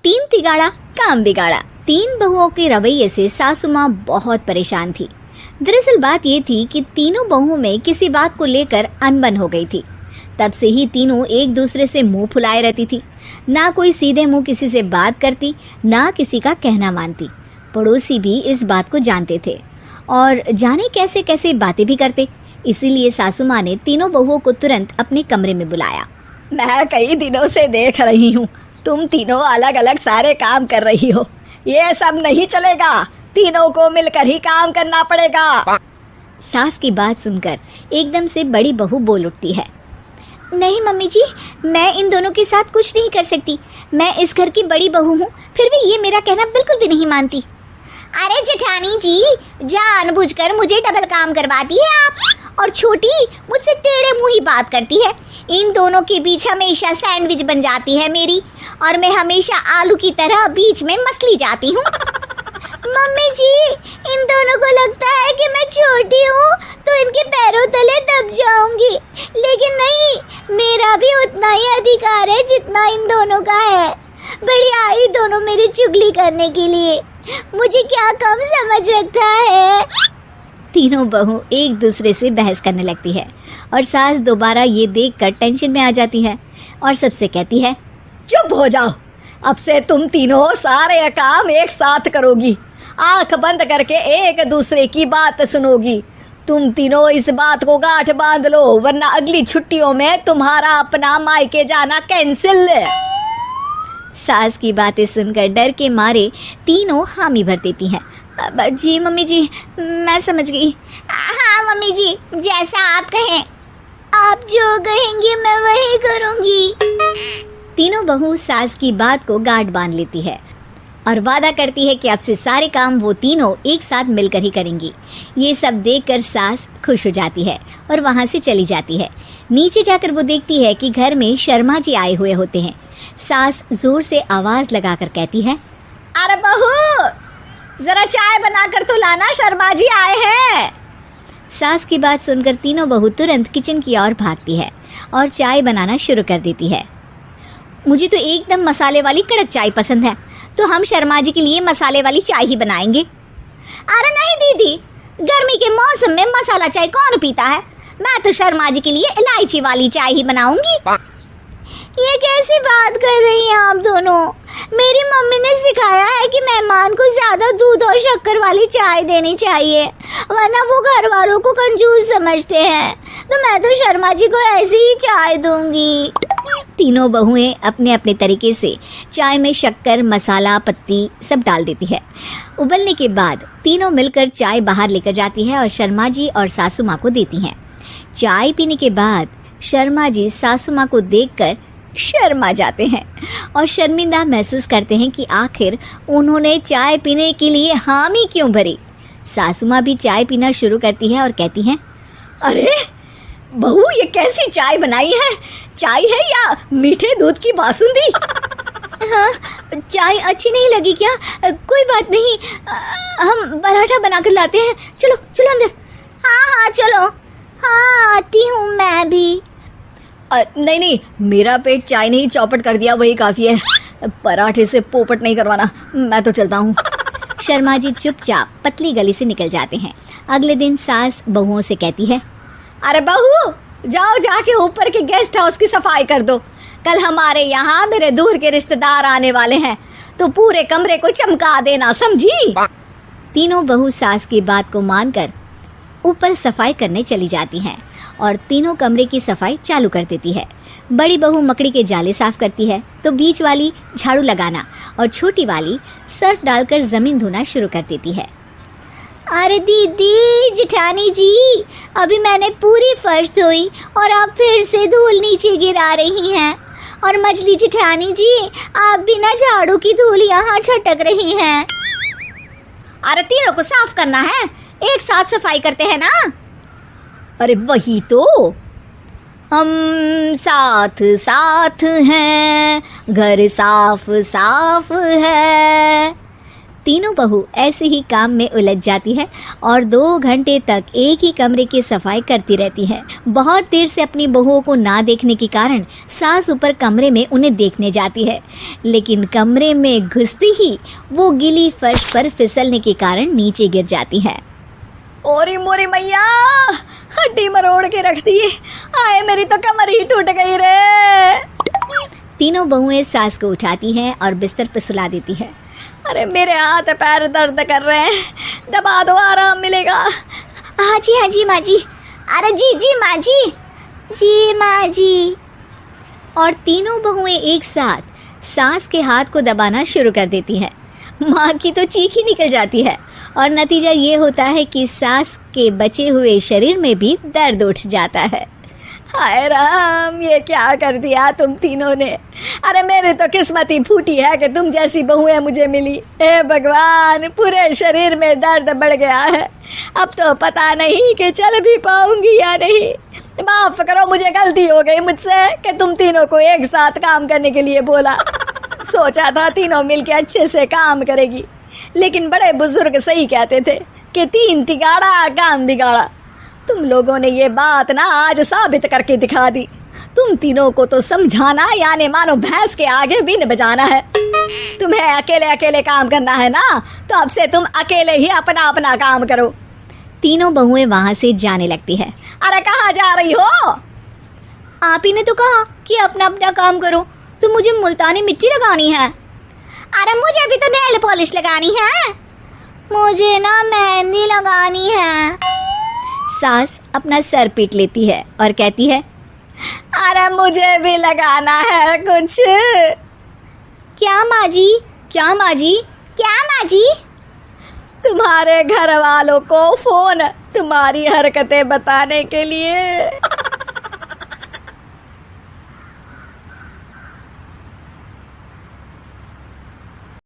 तीन तिगाड़ा काम बिगाड़ा। तीन बहुओं के रवैये से सासू माँ बहुत परेशान थी। दरअसल बात ये थी कि तीनों बहुओं में किसी बात को लेकर अनबन हो गई थी। तब से ही तीनों एक दूसरे से मुंह फुलाए रहती थी। ना कोई सीधे मुंह किसी से बात करती, ना किसी का कहना मानती। पड़ोसी भी इस बात को जानते थे और जाने कैसे कैसे बातें भी करते। इसीलिए सासू माँ ने तीनों बहुओं को तुरंत अपने कमरे में बुलाया। मैं कई दिनों से देख रही हूँ, तुम तीनों अलग अलग सारे काम कर रही हो। ये सब नहीं चलेगा, तीनों को मिलकर ही काम करना पड़ेगा। सास की बात सुनकर एकदम से बड़ी बहू बोल उठती है। नहीं मम्मी जी, मैं इन दोनों के साथ कुछ नहीं कर सकती। मैं इस घर की बड़ी बहू हूँ, फिर भी ये मेरा कहना बिल्कुल भी नहीं मानती। अरे जेठानी जी, जानबूझकर मुझे डबल काम करवाती है आप, और छोटी मुझसे टेढ़े मुंह ही बात करती है। इन दोनों के बीच हमेशा सैंडविच बन जाती है मेरी, और मैं हमेशा आलू की तरह बीच में मसली जाती हूँ। मम्मी जी, इन दोनों को लगता है कि मैं छोटी हूँ तो इनके पैरों तले दब जाऊंगी, लेकिन नहीं, मेरा भी उतना ही अधिकार है जितना इन दोनों का है। बड़ी आई दोनों मेरी चुगली करने के लिए, मुझे क्या कम समझ रखा है। तीनों बहू एक दूसरे से बहस करने लगती है और सास दोबारा ये देखकर टेंशन में आ जाती है और सबसे कहती है, चुप हो जाओ, अब से तुम तीनों सारे काम एक साथ करोगी। आंख बंद करके एक दूसरे की बात सुनोगी। तुम तीनों इस बात को गांठ बांध लो, वरना अगली छुट्टियों में तुम्हारा अपना मायके जाना कैंसिल। सास की बातें सुनकर डर के मारे तीनों हामी भर देती हैं। जी मम्मी जी, मैं समझ गई। हाँ मम्मी जी, जैसा आप कहें, आप जो कहेंगे मैं वही करूंगी। तीनों बहू सास की बात को गांठ बांध लेती है और वादा करती है कि अब से सारे काम वो तीनों एक साथ मिलकर ही करेंगी। ये सब देखकर सास खुश हो जाती है और वहाँ से चली जाती है। नीचे जाकर वो देखती है कि घर में शर्मा जी आए हुए होते हैं। सास जोर से आवाज लगाकर कहती है, अरे बहू, जरा चाय बनाकर तो लाना, शर्मा जी आए हैं। सास की बात सुनकर तीनों बहू तुरंत किचन की ओर भागती है और चाय बनाना शुरू कर देती है। मुझे तो एकदम मसाले वाली कड़क चाय पसंद है, तो हम शर्मा जी के लिए मसाले वाली चाय ही बनाएंगे। अरे नहीं दीदी, गर्मी के मौसम में मसाला चाय कौन पीता है? मैं तो शर्मा जी के लिए इलायची वाली चाय ही बनाऊंगी। ये कैसी बात कर रही हैं आप दोनों? मेरी मम्मी ने सिखाया है कि मेहमान को ज्यादा दूध और शक्कर वाली चाय देनी चाहिए, वरना वो घर वालों को कंजूस समझते हैं। तो मैं तो शर्मा जी को ऐसी ही चाय दूंगी। तीनों बहुएं अपने अपने तरीके से चाय में शक्कर, मसाला, पत्ती सब डाल देती है। उबलने के बाद तीनों मिलकर चाय बाहर लेकर जाती है और शर्मा जी और सासू माँ को देती हैं। चाय पीने के बाद शर्मा जी सासू माँ को देखकर शर्मा जाते हैं और शर्मिंदा महसूस करते हैं कि आखिर उन्होंने चाय पीने के लिए हामी क्यों भरी। सासू माँ भी चाय पीना शुरू करती है और कहती हैं, अरे बहू, ये कैसी चाय बनाई है? चाय है या मीठे दूध की बासुंदी? हाँ, चाय अच्छी नहीं लगी क्या? कोई बात नहीं, हम पराठा बनाकर लाते हैं। चलो चलो अंदर। हाँ चलो। हाँ आती हूँ मैं भी। नहीं, मेरा पेट चाय ने ही चौपट कर दिया, वही काफी है। पराठे से पोपट नहीं करवाना, मैं तो चलता हूँ। शर्मा जी चुपचाप पतली गली से निकल जाते हैं। अगले दिन सास बहुओं से कहती है, अरे बहू, जाओ जाके ऊपर के गेस्ट हाउस की सफाई कर दो। कल हमारे यहाँ मेरे दूर के रिश्तेदार आने वाले हैं, तो पूरे कमरे को चमका देना, समझी? तीनों बहू सास की बात को मानकर ऊपर सफाई करने चली जाती हैं और तीनों कमरे की सफाई चालू कर देती है। बड़ी बहू मकड़ी के जाले साफ करती है, तो बीच वाली झाड़ू लगाना और छोटी वाली सर्फ डालकर जमीन धोना शुरू कर देती है। अरे दीदी, जेठानी जी, अभी मैंने पूरी फर्श धोई और आप फिर से धूल नीचे गिरा रही हैं। और मछली जेठानी जी, आप भी ना झाड़ू की धूल यहाँ छटक रही हैं। अरे तीनों को साफ करना है, एक साथ सफाई करते हैं ना। अरे वही तो, हम साथ साथ हैं, घर साफ साफ है। तीनों बहू ऐसे ही काम में उलझ जाती है और 2 घंटे तक एक ही कमरे की सफाई करती रहती है। बहुत देर से अपनी बहुओं को ना देखने के कारण सास ऊपर कमरे में उन्हें देखने जाती है, लेकिन कमरे में घुसते ही वो गीली फर्श पर फिसलने के कारण नीचे गिर जाती है। ओरी मोरी मैया, हड्डी मरोड़ के रख दी। आए मेरी तो कमर ही टूट गई रे। तीनों बहुएं सास को उठाती हैं और बिस्तर पर सुला देती है। अरे मेरे हाथ पैर दर्द कर रहे हैं, दबा दो आराम मिलेगा। हाँ जी माँ जी। अरे जी माँ जी माँ जी। और तीनों बहुएं एक साथ सास के हाथ को दबाना शुरू कर देती हैं। माँ की तो चीख ही निकल जाती है और नतीजा ये होता है कि सास के बचे हुए शरीर में भी दर्द उठ जाता है। हाय राम, ये क्या कर दिया तुम तीनों ने। अरे मेरी तो किस्मत ही फूटी है कि तुम जैसी बहुएं मुझे मिली। हे भगवान, पूरे शरीर में दर्द बढ़ गया है। अब तो पता नहीं कि चल भी पाऊंगी या नहीं। माफ करो, मुझे गलती हो गई मुझसे कि तुम तीनों को एक साथ काम करने के लिए बोला। सोचा था तीनों मिलके अच्छे से काम करेगी, लेकिन बड़े बुजुर्ग सही कहते थे कि 3 तिगाड़ा काम बिगाड़ा। तुम लोगों ने ये बात ना आज साबित करके दिखा दी। तुम तीनों को तो समझाना यानी मानो भैंस के आगे बीन बजाना है। तुम्हें अकेले अकेले काम करना है ना, तो अब से तुम अकेले ही अपना अपना काम करो। तीनों बहुएं वहां से जाने लगती है। अरे कहाँ जा रही हो? आप ही ने तो कहा कि अपना अपना काम करो, तो मुझे मुल्तानी मिट्टी लगानी है। अरे मुझे अभी तो नेल पॉलिश लगानी है। मुझे ना मेहंदी लगानी है। सास अपना सर पीट लेती है और कहती है, अरे मुझे भी लगाना है कुछ। क्या माँ जी? क्या माँ जी? क्या माँ जी? तुम्हारे घर वालों को फोन तुम्हारी हरकतें बताने के लिए।